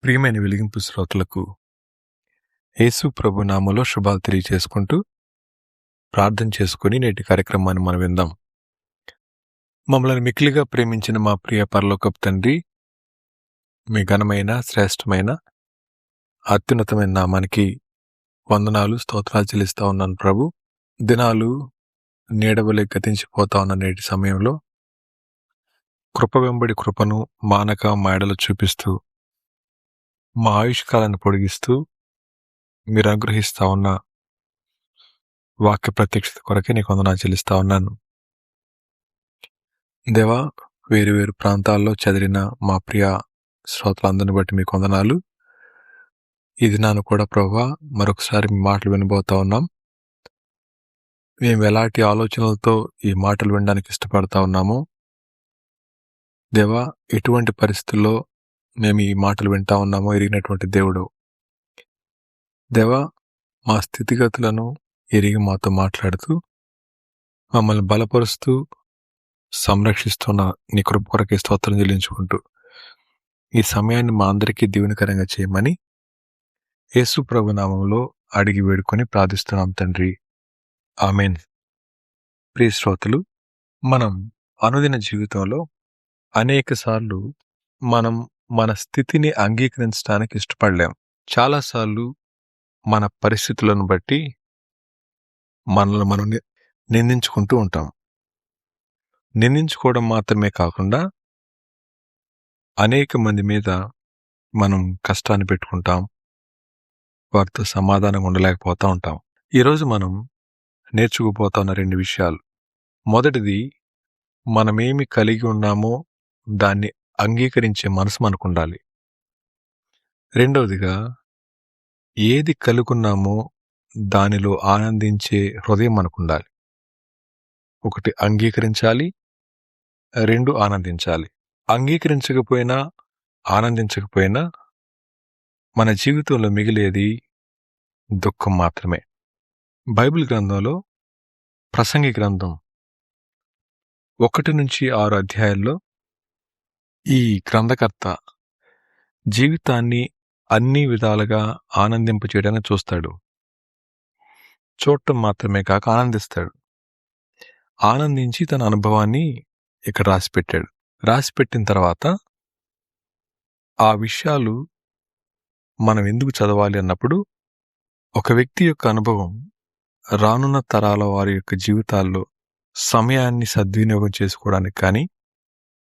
ప్రియమైన వెలిగింపు శ్రోతలకు యేసు ప్రభు నామములో శుభాలు తెలియజేసుకుంటూ ప్రార్థన చేసుకుని నేటి కార్యక్రమాన్ని మనం విందాం. మమ్మల్ని మిక్కిలిగా ప్రేమించిన మా ప్రియ పరలోకపు తండ్రి, మీ ఘనమైన శ్రేష్టమైన అత్యున్నతమైన నామానికి వందనాలు స్తోత్రాలు చెల్లిస్తా ఉన్నాను ప్రభు. దినాలు నీడవలే గతించిపోతా ఉన్న నేటి సమయంలో కృప వెంబడి కృపను మానక మాయడలు చూపిస్తూ మా ఆయుష్కాలాన్ని పొడిగిస్తూ మీరు అనుగ్రహిస్తా ఉన్న వాక్య ప్రత్యక్షత కొరకే నీకు వందనాలు చెల్లిస్తా ఉన్నాను. దేవా, వేరు వేరు ప్రాంతాల్లో చెదిరిన మా ప్రియ శ్రోతలందరిని బట్టి మీకు వందనాలు. ఈ దినాన్ని కూడా ప్రభువా మరొకసారి మీ మాటలు వినబోతా ఉన్నాం. మేము ఎలాంటి ఆలోచనలతో ఈ మాటలు వినడానికి ఇష్టపడతా ఉన్నామో దేవా, ఎటువంటి పరిస్థితుల్లో మేము ఈ మాటలు వింటా ఉన్నామో ఎరిగినటువంటి దేవుడు. దేవా, మా స్థితిగతులను ఎరిగి మాతో మాట్లాడుతూ మమ్మల్ని బలపరుస్తూ సంరక్షిస్తున్న నీ కృప కొరకే స్తోత్రం చెల్లించుకుంటూ ఈ సమయాన్ని మా అందరికీ దీవెనకరంగా చేయమని యేసు ప్రభు నామములో అడిగి వేడుకొని ప్రార్థిస్తున్నాం తండ్రి, ఆమెన్. ప్రియ శ్రోతలు, మనం అనుదిన జీవితంలో అనేక సార్లు మనం మన స్థితిని అంగీకరించడానికి ఇష్టపడలేం. చాలాసార్లు మన పరిస్థితులను బట్టి మనల్ని మనం నిందించుకుంటూ ఉంటాం. నిందించుకోవడం మాత్రమే కాకుండా అనేక మంది మీద మనం కష్టాన్ని పెట్టుకుంటాం, వారితో సమాధానంగా ఉండలేకపోతూ ఉంటాం. ఈరోజు మనం నేర్చుకుపోతా ఉన్న 2 విషయాలు. మొదటిది, మనమేమి కలిగి ఉన్నామో దాన్ని అంగీకరించే మనసు మనకు ఉండాలి. రెండవదిగా, ఏది కలుగున్నామో దానిలో ఆనందించే హృదయం మనకుండాలి. 1 అంగీకరించాలి, 2 ఆనందించాలి. అంగీకరించకపోయినా ఆనందించకపోయినా మన జీవితంలో మిగిలేది దుఃఖం మాత్రమే. బైబిల్ గ్రంథంలో ప్రసంగి గ్రంథం 1-6 అధ్యాయాల్లో ఈ గ్రంథకర్త జీవితాన్ని అన్ని విధాలుగా ఆనందింపచేయడానికి చూస్తాడు. చూడటం మాత్రమే కాక ఆనందిస్తాడు. ఆనందించి తన అనుభవాన్ని ఇక్కడ రాసిపెట్టాడు. రాసిపెట్టిన తర్వాత ఆ విషయాలు మనం ఎందుకు చదవాలి అన్నప్పుడు, ఒక వ్యక్తి యొక్క అనుభవం రానున్న తరాల వారి యొక్క జీవితాల్లో సమయాన్ని సద్వినియోగం చేసుకోవడానికి కానీ,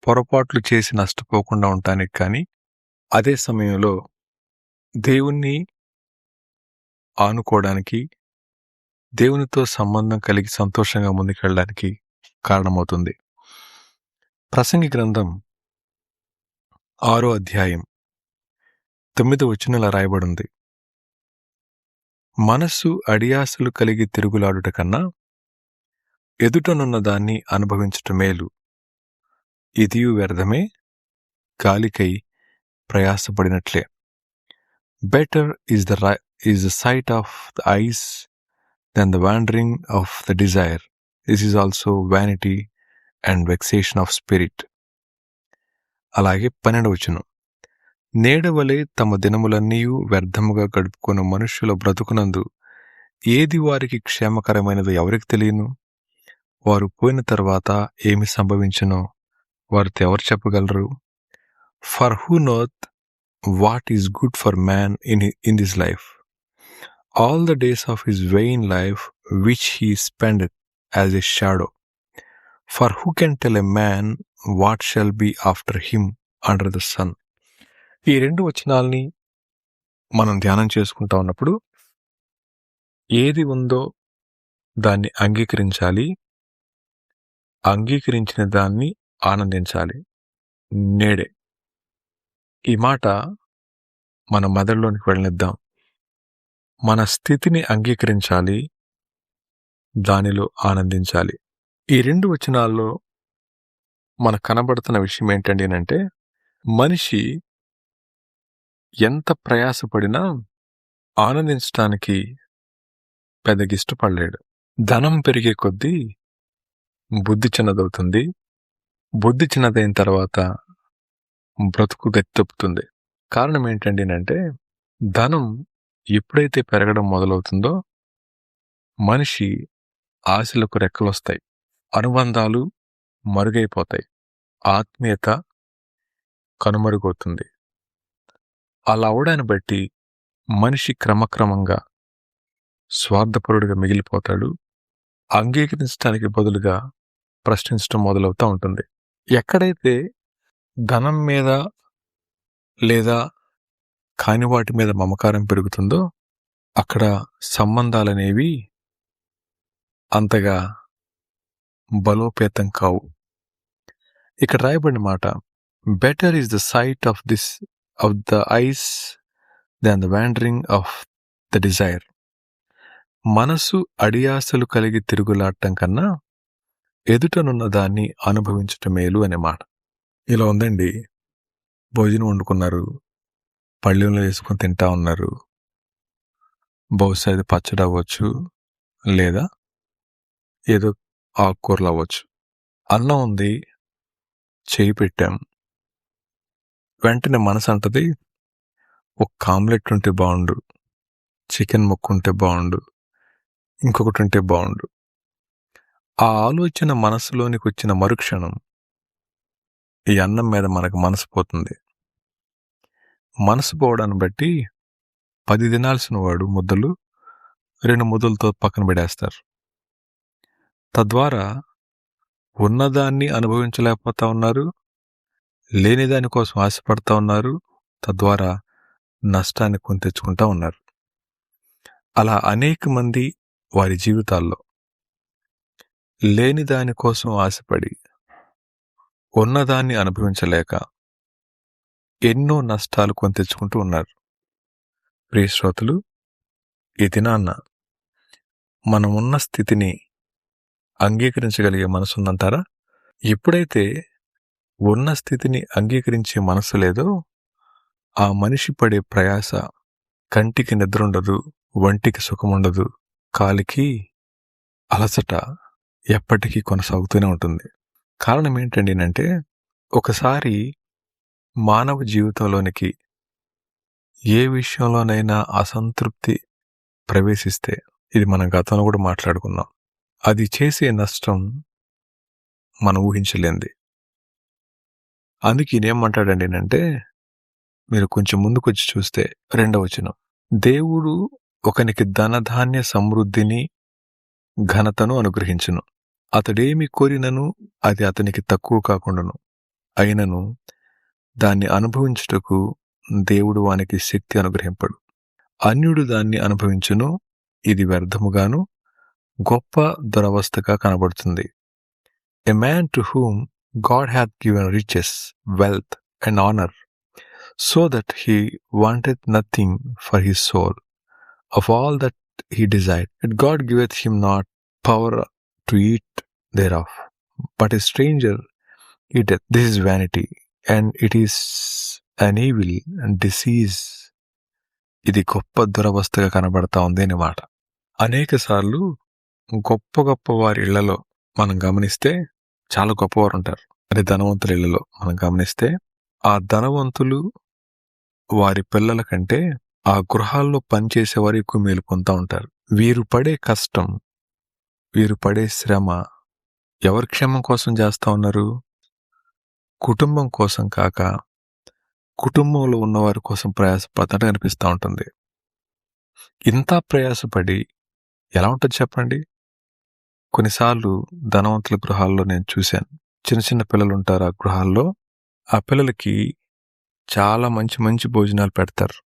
పొరపాట్లు చేసి నష్టపోకుండా ఉండటానికి కానీ, అదే సమయంలో దేవుణ్ణి ఆనుకోవడానికి, దేవునితో సంబంధం కలిగి సంతోషంగా ముందుకెళ్ళడానికి కారణమవుతుంది. ప్రసంగి గ్రంథం 6వ అధ్యాయం 9వ వచనంలో రాయబడింది, మనస్సు అడియాసలు కలిగి తిరుగులాడుట కన్నా ఎదుటనున్న దాన్ని అనుభవించుట మేలు. ఇదియు వ్యర్థమే, గాలికై ప్రయాసపడినట్లే. Better is the sight of the eyes than the wandering of the desire. This is also vanity and vexation of spirit. అలాగే 12వ వచనం, నేడవలే తమ దినములన్నీయు వ్యర్థముగా గడుపుకున్న మనుష్యుల బ్రతుకునందు ఏది వారికి క్షేమకరమైనదో ఎవరికి తెలియను. వారు పోయిన తర్వాత ఏమి సంభవించునో వారితో ఎవరు చెప్పగలరు? For who knoweth what is good for man in this life, all the days of his vain life which he spendeth as a shadow. For who can tell a man what shall be after him under the sun. ఈ 2 వచనాల్ని మనం ధ్యానం చేసుకుంటా ఉన్నప్పుడు, ఏది ఉందో దాన్ని అంగీకరించాలి, అంగీకరించిన దాన్ని ఆనందించాలి. నేడే ఈ మాట మన మెదడులోనికి వెళ్ళనిద్దాం. మన స్థితిని అంగీకరించాలి, దానిలో ఆనందించాలి. ఈ 2 వచనాల్లో మనకు కనబడుతున్న విషయం ఏంటండి అంటే, మనిషి ఎంత ప్రయాసపడినా ఆనందించటానికి పెద్దగా ఇష్టపడలేడు. ధనం పెరిగే కొద్దీ బుద్ధి చిన్నదవుతుంది. బుద్ధి చిన్నదైన తర్వాత బ్రతుకు గతి తప్పుతుంది. కారణం ఏంటండి అంటే, ధనం ఎప్పుడైతే పెరగడం మొదలవుతుందో మనిషి ఆశలకు రెక్కలొస్తాయి, అనుబంధాలు మరుగైపోతాయి, ఆత్మీయత కనుమరుగవుతుంది. అలా అవడాన్ని బట్టి మనిషి క్రమక్రమంగా స్వార్థపరుడిగా మిగిలిపోతాడు. అంగీకరించడానికి బదులుగా ప్రశ్నించడం మొదలవుతూ ఉంటుంది. ఎక్కడైతే ధనం మీద లేదా కాని వాటి మీద మమకారం పెరుగుతుందో అక్కడ సంబంధాలనేవి అంతగా బలోపేతం కావు. ఇక్కడ రాయబడిన మాట, better is the sight of the eyes than the wandering of the desire. మనసు అడియాసలు కలిగి తిరుగులాడటం కన్నా ఎదుటనున్న దాన్ని అనుభవించటం మేలు అనే మాట. ఇలా ఉందండి, భోజనం వండుకున్నారు, పళ్ళెంలో వేసుకొని తింటా ఉన్నారు. బహుశా ఇది పచ్చడి అవ్వచ్చు, లేదా ఏదో ఆకుకూరలు అవ్వచ్చు. అన్నం ఉంది, చేయి పెట్టాం, వెంటనే మనసు అంటది ఒక ఆమ్లెట్ ఉంటే బాగుండు, చికెన్ ముక్క ఉంటే బాగుండు, ఇంకొకటి ఉంటే బాగుండు. ఆ ఆలోచన మనసులోనికి వచ్చిన మరుక్షణం ఈ అన్నం మీద మనకు మనసు పోతుంది. మనసు పోవడాన్ని బట్టి 10 తినాల్సిన వాడు ముద్దలు 2 ముద్దలతో పక్కన పెడేస్తారు. తద్వారా ఉన్నదాన్ని అనుభవించలేకపోతా ఉన్నారు, లేని దానికోసం ఆశపడతా ఉన్నారు, తద్వారా నష్టాన్ని కొని తెచ్చుకుంటా ఉన్నారు. అలా అనేక మంది వారి జీవితాల్లో లేని దానికోసం ఆశపడి ఉన్నదాన్ని అనుభవించలేక ఎన్నో నష్టాలు కొని తెచ్చుకుంటూ ఉన్నారు. ప్రియ శ్రోతలు, ఈ దినాన్న మనం ఉన్న స్థితిని అంగీకరించగలిగే మనసుందంటారా? ఎప్పుడైతే ఉన్న స్థితిని అంగీకరించే మనసు లేదో ఆ మనిషి పడే ప్రయాస, కంటికి నిద్రుండదు, వంటికి సుఖముండదు, కాలికి అలసట ఎప్పటికీ కొనసాగుతూనే ఉంటుంది. కారణం ఏంటండి అంటే, ఒకసారి మానవ జీవితంలోనికి ఏ విషయంలోనైనా అసంతృప్తి ప్రవేశిస్తే, ఇది మనం గతంలో కూడా మాట్లాడుకున్నాం, అది చేసే నష్టం మనం ఊహించలేంది. అందుకే ఈయనేమంటాడండి అంటే, మీరు కొంచెం ముందుకొచ్చి చూస్తే 2వ వచనం, దేవుడు ఒకనికి ధనధాన్య సమృద్ధిని ఘనతను అనుగ్రహించును, అతడేమి కోరినను అది అతనికి తక్కువ కాకుండాను, అయినను దాన్ని అనుభవించుటకు దేవుడు వానికి శక్తి అనుగ్రహింపడు. అన్యుడు దాన్ని అనుభవించును, ఇది వ్యర్థముగాను గొప్ప దురవస్థగా కనబడుతుంది. A man to whom God hath given riches, wealth, and honor, so that he wanteth nothing for his soul, of all that he desired. Yet God giveth him not power to eat thereof, but a stranger eateth. This is vanity, and it is an evil and disease. ఇది గొప్ప దురవస్థగా కనబడతా ఉంది అన్నమాట. అనేక సార్లు గొప్ప గొప్ప వారి ఇళ్లలో మనం గమనిస్తే చాలా గొప్పవారు ఉంటారు. అదే ధనవంతుల ఇళ్లలో మనం గమనిస్తే ఆ ధనవంతులు వారి పిల్లల కంటే ఆ గృహాల్లో పనిచేసేవారు ఎక్కువ మేలు పొందుతూ ఉంటారు. వీరు పడే కష్టం, వీరు పడే శ్రమ ఎవరి క్షేమం కోసం చేస్తూ ఉన్నారు? కుటుంబం కోసం కాక కుటుంబంలో ఉన్నవారి కోసం ప్రయాసపడతాడు అనిపిస్తూ ఉంటుంది. ఇంత ప్రయాసపడి ఎలా ఉంటుంది చెప్పండి? కొన్నిసార్లు ధనవంతుల గృహాల్లో నేను చూశాను, చిన్న చిన్న పిల్లలు ఉంటారు ఆ గృహాల్లో. ఆ పిల్లలకి చాలా మంచి మంచి భోజనాలు పెడతారు,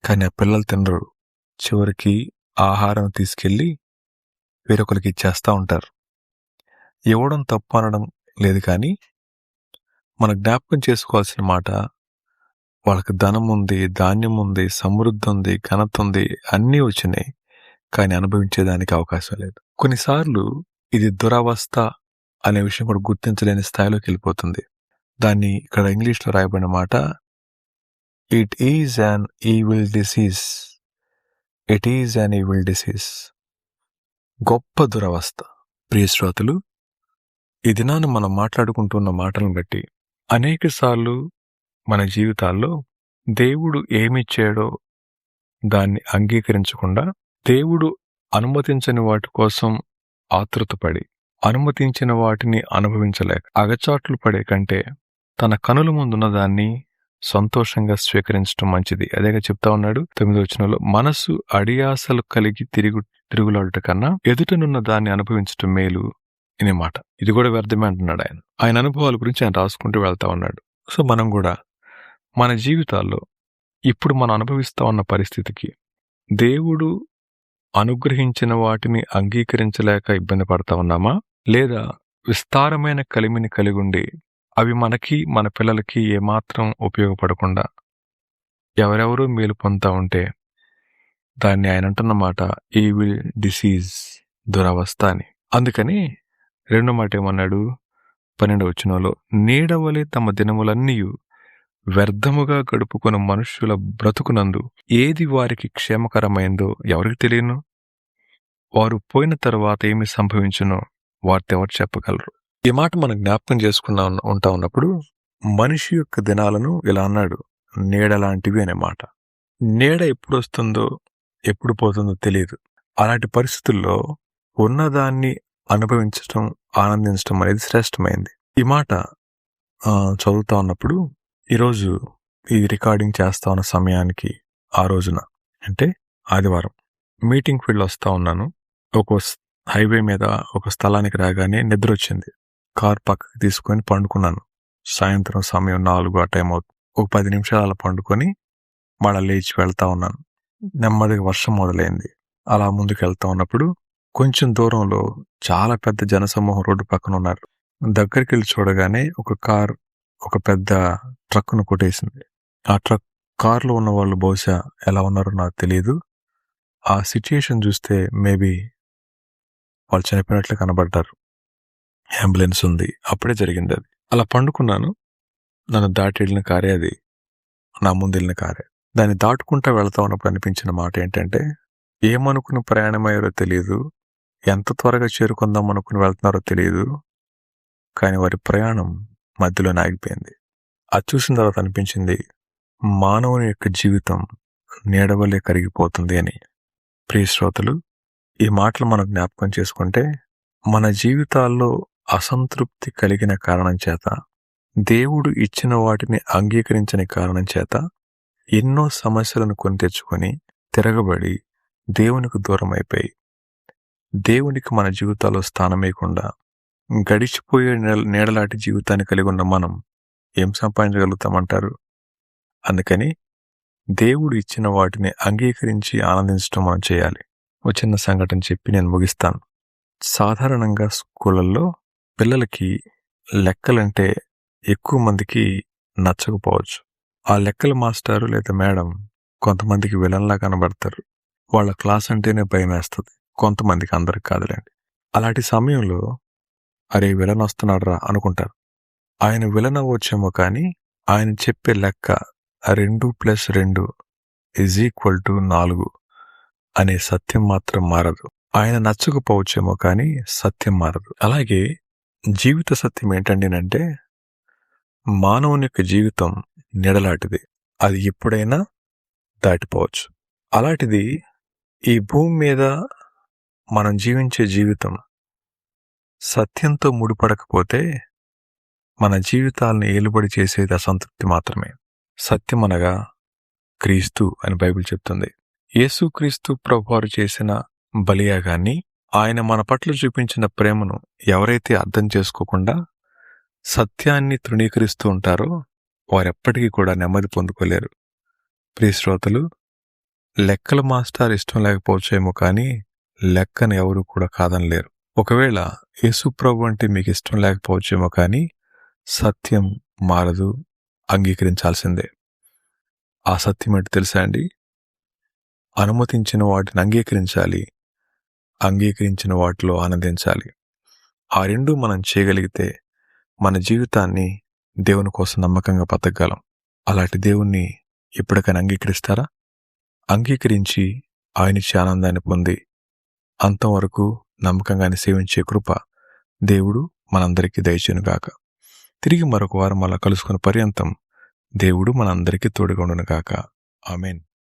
కానీ ఆ పిల్లలు తినరు. చివరికి ఆహారం తీసుకెళ్ళి వేరొకరికి ఇచ్చేస్తూ ఉంటారు. ఇవ్వడం తప్పు అనడం లేదు, కానీ మన జ్ఞాపకం చేసుకోవాల్సిన మాట, వాళ్ళకి ధనం ఉంది, ధాన్యం ఉంది, సమృద్ధి ఉంది, ఘనత ఉంది, అన్నీ వచ్చినాయి, కానీ అనుభవించేదానికి అవకాశం లేదు. కొన్నిసార్లు ఇది దురవస్థ అనే విషయం కూడా గుర్తించలేని స్థాయిలోకి వెళ్ళిపోతుంది. దాన్ని ఇక్కడ ఇంగ్లీష్లో రాయబడిన మాట, it is an evil disease. It is an evil disease. గొప్ప దురవస్థ. ప్రియ శ్రోతలు, ఈ దినాన్ని మనం మాట్లాడుకుంటున్న మాటలను బట్టి అనేక సార్లు మన జీవితాల్లో దేవుడు ఏమిచ్చాడో దాన్ని అంగీకరించకుండా, దేవుడు అనుమతించని వాటి కోసం ఆతృతపడి, అనుమతించిన వాటిని అనుభవించలేక అగచాట్లు పడే కంటే తన కనుల ముందున్న దాన్ని సంతోషంగా స్వీకరించడం మంచిది. అదేగా చెప్తా ఉన్నాడు 9వ వచనంలో, మనసు అడియాసలు కలిగి తిరుగులాడుట కన్నా ఎదుటనున్న దాన్ని అనుభవించటం మేలు అనే మాట. ఇది కూడా వ్యర్థమే అంటున్నాడు ఆయన. ఆయన అనుభవాల గురించి ఆయన రాసుకుంటూ వెళ్తా ఉన్నాడు. సో మనం కూడా మన జీవితాల్లో ఇప్పుడు మనం అనుభవిస్తా ఉన్న పరిస్థితికి దేవుడు అనుగ్రహించిన వాటిని అంగీకరించలేక ఇబ్బంది పడతా ఉన్నామా, లేదా విస్తారమైన కలిమిని కలిగి ఉండి అవి మనకి మన పిల్లలకి ఏమాత్రం ఉపయోగపడకుండా ఎవరెవరూ మేలు పొందుతా ఉంటే దాన్ని ఆయన అంటున్నమాట ఈవిల్ డిసీజ్, దురవస్థ అని. అందుకని రెండో మాట ఏమన్నాడు 12వ వచనంలో, నీడవలే తమ దినములన్నీ వ్యర్థముగా గడుపుకున్న మనుష్యుల బ్రతుకునందు ఏది వారికి క్షేమకరమైందో ఎవరికి తెలియను? వారు పోయిన తరువాత ఏమి సంభవించునో వారితెవరు చెప్పగలరు. ఈ మాట మనం జ్ఞాపకం చేసుకున్నా ఉంటా ఉన్నప్పుడు మనిషి యొక్క దినాలను ఇలా అన్నాడు, నీడలాంటివి అనే మాట. నీడ ఎప్పుడు వస్తుందో ఎప్పుడు పోతుందో తెలియదు. అలాంటి పరిస్థితుల్లో ఉన్నదాన్ని అనుభవించటం, ఆనందించటం అనేది శ్రేష్టమైంది. ఈ మాట చదువుతా ఉన్నప్పుడు ఈరోజు ఈ రికార్డింగ్ చేస్తా ఉన్న సమయానికి ఆ రోజున అంటే ఆదివారం మీటింగ్కి వెళ్ళి వస్తా ఉన్నాను. ఒక హైవే మీద ఒక స్థలానికి రాగానే నిద్ర వచ్చింది. కార్ పక్కకి తీసుకొని పండుకున్నాను. సాయంత్రం సమయం 4 ఆ టైం అవుతుంది. ఒక 10 నిమిషాలు అలా పండుకొని మళ్ళా లేచి వెళ్తా ఉన్నాను. నెమ్మదిగా వర్షం మొదలైంది. అలా ముందుకు వెళ్తా ఉన్నప్పుడు కొంచెం దూరంలో చాలా పెద్ద జనసమూహం రోడ్డు పక్కన ఉన్నారు. దగ్గరికి వెళ్ళి చూడగానే ఒక కార్ ఒక పెద్ద ట్రక్కును కొట్టేసింది. ఆ కార్లో ఉన్న వాళ్ళు బహుశా ఎలా ఉన్నారో నాకు తెలియదు. ఆ సిచ్యుయేషన్ చూస్తే మేబీ వాళ్ళు చనిపోయినట్లు కనబడ్డారు. అంబులెన్స్ ఉంది. అప్పుడే జరిగింది అది. అలా పండుకున్నాను. నన్ను దాటి వెళ్ళిన కారే అది, నా ముందు వెళ్ళిన కారే. దాన్ని దాటుకుంటా వెళ్తా ఉన్నప్పుడు అనిపించిన మాట ఏంటంటే, ఏమనుకుని ప్రయాణమయ్యారో తెలియదు, ఎంత త్వరగా చేరుకుందాం అనుకుని వెళ్తున్నారో తెలియదు, కానీ వారి ప్రయాణం మధ్యలోనే ఆగిపోయింది. అది చూసిన తర్వాత అనిపించింది, మానవుని యొక్క జీవితం నీడవలే కరిగిపోతుంది అని. ప్రియ శ్రోతలు, ఈ మాటలు మనం జ్ఞాపకం చేసుకుంటే మన జీవితాల్లో అసంతృప్తి కలిగిన కారణం చేత, దేవుడు ఇచ్చిన వాటిని అంగీకరించని కారణం చేత ఎన్నో సమస్యలను కొని తెచ్చుకొని తిరగబడి దేవునికి దూరం అయిపోయి దేవునికి మన జీవితాల్లో స్థానమేయకుండా గడిచిపోయే నీడలాంటి జీవితాన్ని కలిగి ఉన్న మనం ఏం సంపాదించగలుగుతామంటారు? అందుకని దేవుడు ఇచ్చిన వాటిని అంగీకరించి ఆనందించడం మనం చేయాలి. ఒక చిన్న సంఘటన చెప్పి నేను ముగిస్తాను. సాధారణంగా స్కూళ్ళల్లో పిల్లలకి లెక్కలంటే ఎక్కువ మందికి నచ్చకపోవచ్చు. ఆ లెక్కల మాస్టారు లేదా మేడం కొంతమందికి విలన్లా కనబడతారు. వాళ్ళ క్లాస్ అంటేనే భయం వేస్తుంది. కొంతమందికి, అందరికి కాదులేండి. అలాంటి సమయంలో అరే విలన్ వస్తున్నాడు రా అనుకుంటారు. ఆయన విలన్ అవ్వచ్చేమో కానీ ఆయన చెప్పే లెక్క 2 + 2 = 4 అనే సత్యం మాత్రం మారదు. ఆయన నచ్చకపోవచ్చేమో కానీ సత్యం మారదు. అలాగే జీవిత సత్యం ఏంటంటేనంటే, మానవుని యొక్క జీవితం నీడలాంటిది. అది ఎప్పుడైనా దాటిపోవచ్చు. అలాంటిది ఈ భూమి మీద మనం జీవించే జీవితం సత్యంతో ముడిపడకపోతే మన జీవితాలను ఏలుబడి చేసేది అసంతృప్తి మాత్రమే. సత్యం అనగా క్రీస్తు అని బైబిల్ చెప్తుంది. యేసుక్రీస్తు ప్రభువారు చేసిన బలియాగాన్ని, ఆయన మన పట్ల చూపించిన ప్రేమను ఎవరైతే అర్థం చేసుకోకుండా సత్యాన్ని తృణీకరిస్తూ ఉంటారో వారెప్పటికీ కూడా నెమ్మది పొందుకోలేరు. ప్రియ శ్రోతలు, లెక్కల మాస్టర్ ఇష్టం లేకపోవచ్చేమో కానీ లెక్కను ఎవరు కూడా కాదనలేరు. ఒకవేళ యేసు ప్రభు అంటే మీకు ఇష్టం లేకపోవచ్చేమో కానీ సత్యం మారదు, అంగీకరించాల్సిందే. ఆ సత్యం ఏంటి తెలుసా అండి? అనుమతించిన వాటిని అంగీకరించాలి, అంగీకరించిన వాటిలో ఆనందించాలి. ఆ రెండూ మనం చేయగలిగితే మన జీవితాన్ని దేవుని కోసం నమ్మకంగా బతకగలం. అలాంటి దేవుణ్ణి ఎప్పటికైనా అంగీకరిస్తారా? అంగీకరించి ఆయనిచ్చే ఆనందాన్ని పొంది అంతం వరకు నమ్మకంగానే సేవించే కృప దేవుడు మనందరికీ దయచేయునుగాక. తిరిగి మరొక వారం అలా కలుసుకునే పర్యంతం దేవుడు మనందరికీ తోడుగా ఉండును గాక. ఆమేన్.